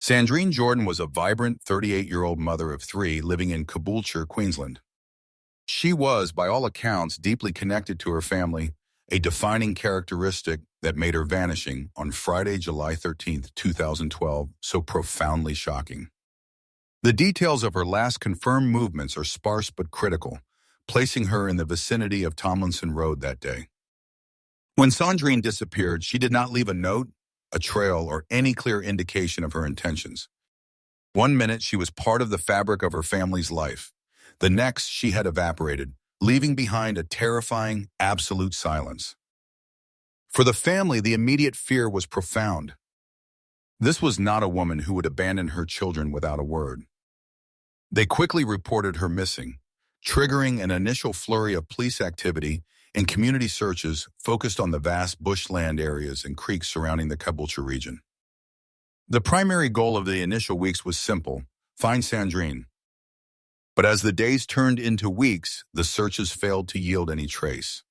Sandrine Jourdan was a vibrant 38-year-old mother of three living in Caboolture, Queensland. She was, by all accounts, deeply connected to her family, a defining characteristic that made her vanishing on Friday, July 13, 2012, so profoundly shocking. The details of her last confirmed movements are sparse but critical, placing her in the vicinity of Tomlinson Road that day. When Sandrine disappeared, she did not leave a note, a trail, or any clear indication of her intentions. One minute she was part of the fabric of her family's life. The next she had evaporated, leaving behind a terrifying, absolute silence. For the family, the immediate fear was profound. This was not a woman who would abandon her children without a word. They quickly reported her missing, triggering an initial flurry of police activity and community searches focused on the vast bushland areas and creeks surrounding the Caboolture region. The primary goal of the initial weeks was simple: find Sandrine. But as the days turned into weeks, the searches failed to yield any trace.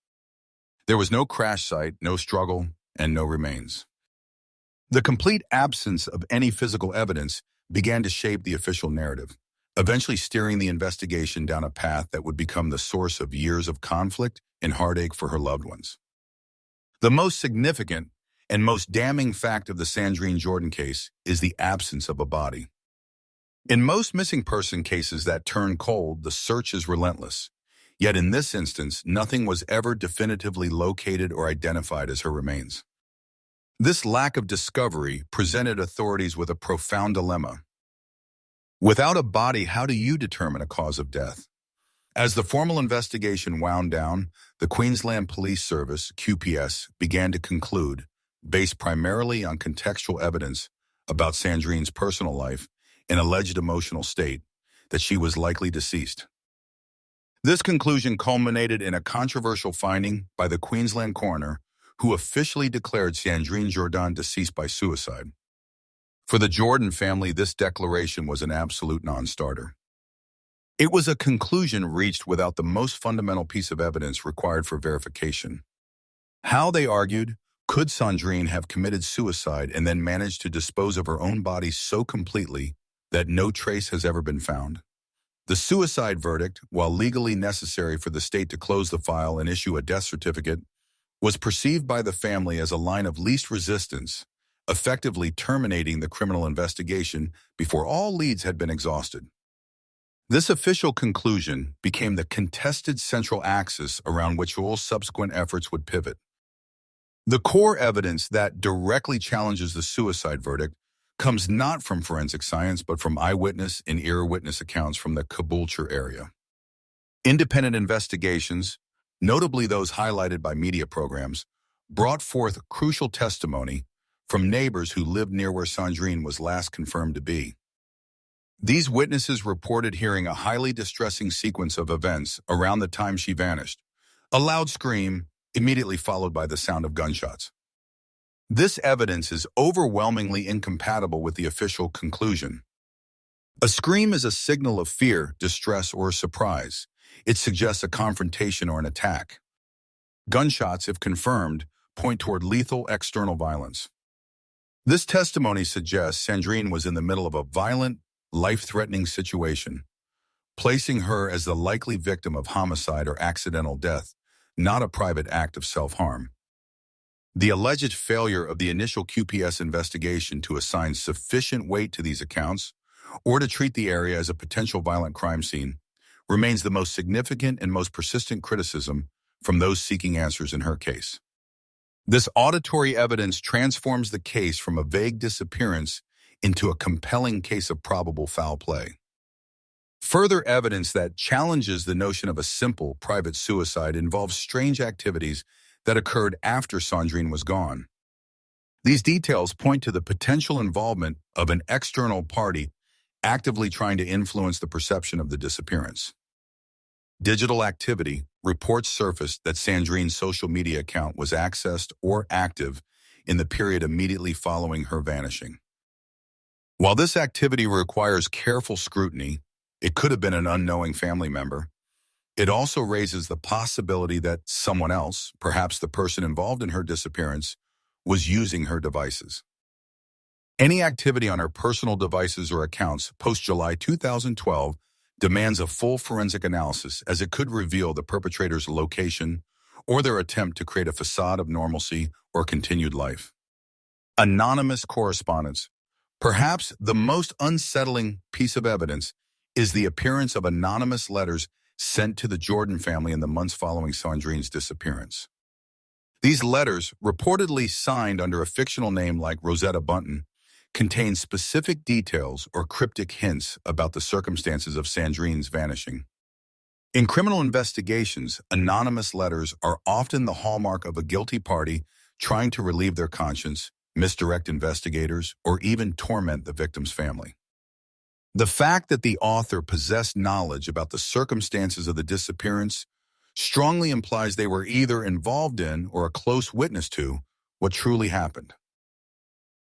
There was no crash site, no struggle, and no remains. The complete absence of any physical evidence began to shape the official narrative, eventually steering the investigation down a path that would become the source of years of conflict and heartache for her loved ones. The most significant and most damning fact of the Sandrine Jourdan case is the absence of a body. In most missing person cases that turn cold, the search is relentless. Yet in this instance, nothing was ever definitively located or identified as her remains. This lack of discovery presented authorities with a profound dilemma. Without a body, how do you determine a cause of death? As the formal investigation wound down, the Queensland Police Service, QPS, began to conclude, based primarily on contextual evidence about Sandrine's personal life and alleged emotional state, that she was likely deceased. This conclusion culminated in a controversial finding by the Queensland coroner, who officially declared Sandrine Jourdan deceased by suicide. For the Jourdan family, this declaration was an absolute non-starter. It was a conclusion reached without the most fundamental piece of evidence required for verification. How, they argued, could Sandrine have committed suicide and then managed to dispose of her own body so completely that no trace has ever been found? The suicide verdict, while legally necessary for the state to close the file and issue a death certificate, was perceived by the family as a line of least resistance, effectively terminating the criminal investigation before all leads had been exhausted. This official conclusion became the contested central axis around which all subsequent efforts would pivot. The core evidence that directly challenges the suicide verdict comes not from forensic science but from eyewitness and ear witness accounts from the Caboolture area. Independent investigations, notably those highlighted by media programs, brought forth crucial testimony from neighbors who lived near where Sandrine was last confirmed to be. These witnesses reported hearing a highly distressing sequence of events around the time she vanished: a loud scream, immediately followed by the sound of gunshots. This evidence is overwhelmingly incompatible with the official conclusion. A scream is a signal of fear, distress, or surprise. It suggests a confrontation or an attack. Gunshots, if confirmed, point toward lethal external violence. This testimony suggests Sandrine was in the middle of a violent, life-threatening situation, placing her as the likely victim of homicide or accidental death, not a private act of self-harm. The alleged failure of the initial QPS investigation to assign sufficient weight to these accounts, or to treat the area as a potential violent crime scene, remains the most significant and most persistent criticism from those seeking answers in her case. This auditory evidence transforms the case from a vague disappearance into a compelling case of probable foul play. Further evidence that challenges the notion of a simple, private suicide involves strange activities that occurred after Sandrine was gone. These details point to the potential involvement of an external party actively trying to influence the perception of the disappearance. Digital activity: reports surfaced that Sandrine's social media account was accessed or active in the period immediately following her vanishing. While this activity requires careful scrutiny, it could have been an unknowing family member. It also raises the possibility that someone else, perhaps the person involved in her disappearance, was using her devices. Any activity on her personal devices or accounts post-July 2012 demands a full forensic analysis, as it could reveal the perpetrator's location or their attempt to create a facade of normalcy or continued life. Anonymous correspondence. Perhaps the most unsettling piece of evidence is the appearance of anonymous letters sent to the Jourdan family in the months following Sandrine's disappearance. These letters, reportedly signed under a fictional name like Rosetta Bunton, contain specific details or cryptic hints about the circumstances of Sandrine's vanishing. In criminal investigations, anonymous letters are often the hallmark of a guilty party trying to relieve their conscience, misdirect investigators, or even torment the victim's family. The fact that the author possessed knowledge about the circumstances of the disappearance strongly implies they were either involved in or a close witness to what truly happened.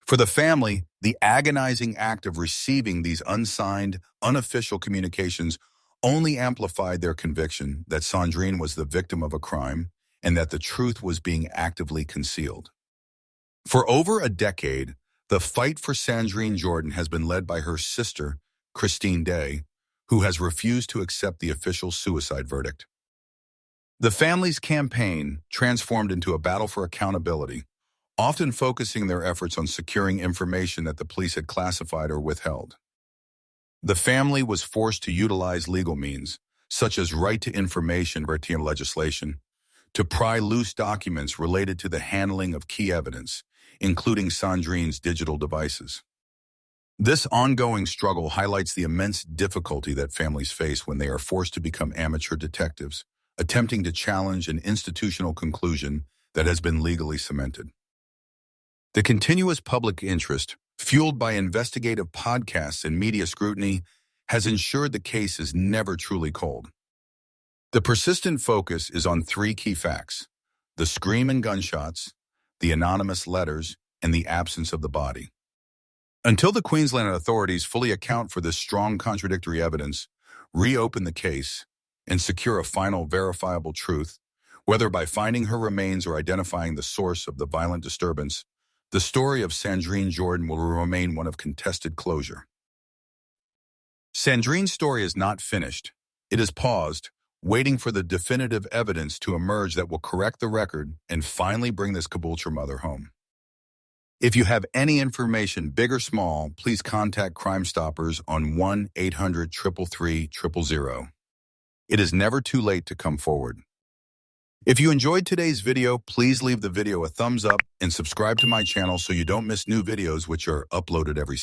For the family, the agonizing act of receiving these unsigned, unofficial communications only amplified their conviction that Sandrine was the victim of a crime and that the truth was being actively concealed. For over a decade, the fight for Sandrine Jourdan has been led by her sister, Christine Day, who has refused to accept the official suicide verdict. The family's campaign transformed into a battle for accountability, often focusing their efforts on securing information that the police had classified or withheld. The family was forced to utilize legal means, such as right to information legislation, to pry loose documents related to the handling of key evidence, including Sandrine's digital devices. This ongoing struggle highlights the immense difficulty that families face when they are forced to become amateur detectives, attempting to challenge an institutional conclusion that has been legally cemented. The continuous public interest, fueled by investigative podcasts and media scrutiny, has ensured the case is never truly cold. The persistent focus is on three key facts: the scream and gunshots, the anonymous letters, and the absence of the body. Until the Queensland authorities fully account for this strong contradictory evidence, reopen the case, and secure a final verifiable truth, whether by finding her remains or identifying the source of the violent disturbance, the story of Sandrine Jourdan will remain one of contested closure. Sandrine's story is not finished. It is paused, waiting for the definitive evidence to emerge that will correct the record and finally bring this Caboolture mother home. If you have any information, big or small, please contact Crime Stoppers on 1-800-333-000. It is never too late to come forward. If you enjoyed today's video, please leave the video a thumbs up and subscribe to my channel so you don't miss new videos which are uploaded every